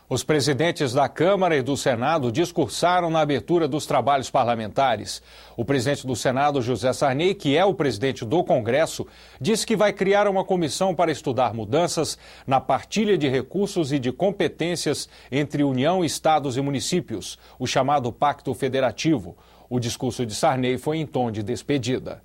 Os presidentes da Câmara e do Senado discursaram na abertura dos trabalhos parlamentares. O presidente do Senado, José Sarney, que é o presidente do Congresso, disse que vai criar uma comissão para estudar mudanças na partilha de recursos e de competências entre União, estados e municípios, o chamado Pacto Federativo. O discurso de Sarney foi em tom de despedida.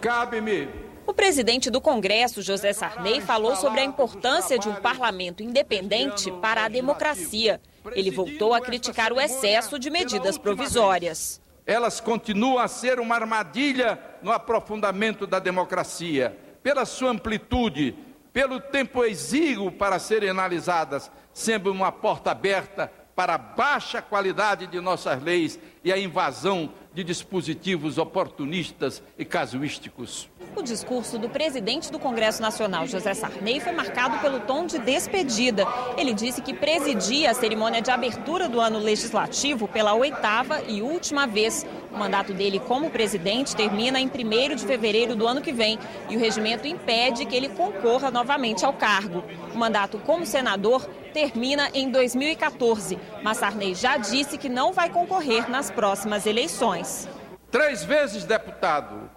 Cabe-me. O presidente do Congresso, José Sarney, falou sobre a importância de um parlamento independente para a democracia. Ele voltou a criticar o excesso de medidas provisórias. Elas continuam a ser uma armadilha no aprofundamento da democracia, pela sua amplitude, pelo tempo exíguo para serem analisadas, sempre uma porta aberta para a baixa qualidade de nossas leis e a invasão de dispositivos oportunistas e casuísticos. O discurso do presidente do Congresso Nacional, José Sarney, foi marcado pelo tom de despedida. Ele disse que presidia a cerimônia de abertura do ano legislativo pela 8ª e última vez. O mandato dele como presidente termina em 1º de fevereiro do ano que vem e o regimento impede que ele concorra novamente ao cargo. O mandato como senador termina em 2014, mas Sarney já disse que não vai concorrer nas próximas eleições. 3 vezes deputado,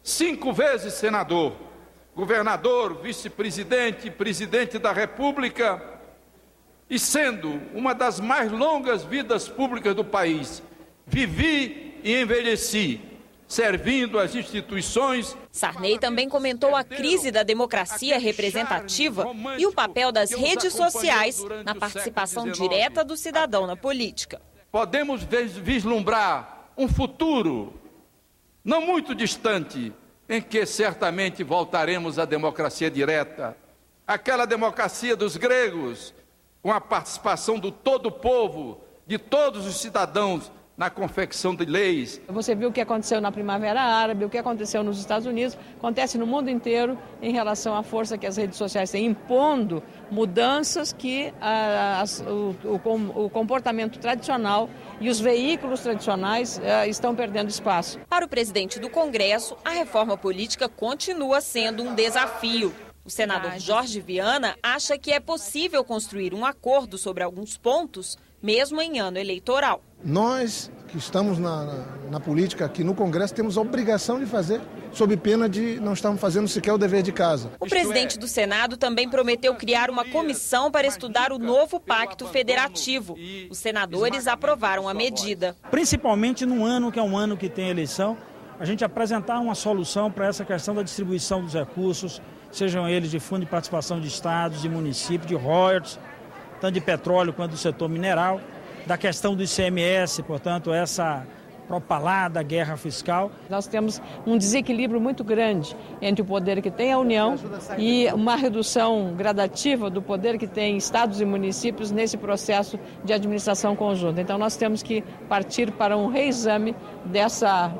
5 vezes senador, governador, vice-presidente, presidente da República e sendo uma das mais longas vidas públicas do país, vivi e envelheci, servindo as instituições. Sarney também comentou a crise da democracia representativa e o papel das redes sociais na participação direta do cidadão na política. Podemos vislumbrar um futuro não muito distante, em que certamente voltaremos à democracia direta, aquela democracia dos gregos, com a participação do todo o povo, de todos os cidadãos, na confecção de leis. Você viu o que aconteceu na Primavera Árabe, o que aconteceu nos Estados Unidos, acontece no mundo inteiro em relação à força que as redes sociais têm, impondo mudanças que o comportamento tradicional e os veículos tradicionais estão perdendo espaço. Para o presidente do Congresso, a reforma política continua sendo um desafio. O senador Jorge Viana acha que é possível construir um acordo sobre alguns pontos, mesmo em ano eleitoral. Nós que estamos na política aqui no Congresso temos a obrigação de fazer, sob pena de não estarmos fazendo sequer o dever de casa. O presidente do Senado também prometeu criar uma comissão para estudar o novo Pacto Federativo. Os senadores aprovaram a medida. Principalmente num ano que é um ano que tem eleição, a gente apresentar uma solução para essa questão da distribuição dos recursos, sejam eles de fundo de participação de estados, de municípios, de royalties, tanto de petróleo quanto do setor mineral, da questão do ICMS, portanto, essa propalada guerra fiscal. Nós temos um desequilíbrio muito grande entre o poder que tem a União e uma redução gradativa do poder que tem estados e municípios nesse processo de administração conjunta. Então nós temos que partir para um reexame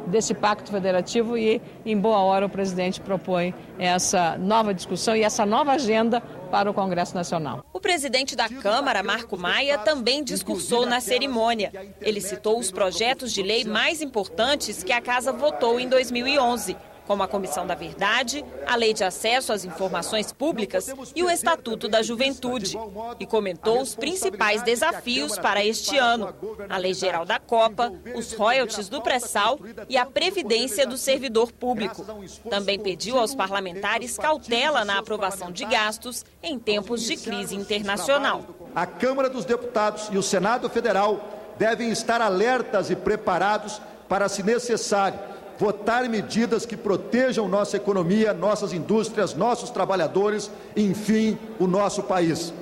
desse pacto federativo e, em boa hora, o presidente propõe essa nova discussão e essa nova agenda para o Congresso Nacional. O presidente da Câmara, Marco Maia, também discursou na cerimônia. Ele citou os projetos de lei mais importantes que a Casa votou em 2011, como a Comissão da Verdade, a Lei de Acesso às Informações Públicas e o Estatuto da Juventude. E comentou os principais desafios para este ano: a Lei Geral da Copa, os royalties do pré-sal e a Previdência do Servidor Público. Também pediu aos parlamentares cautela na aprovação de gastos em tempos de crise internacional. A Câmara dos Deputados e o Senado Federal devem estar alertas e preparados para, se necessário, votar medidas que protejam nossa economia, nossas indústrias, nossos trabalhadores, enfim, o nosso país.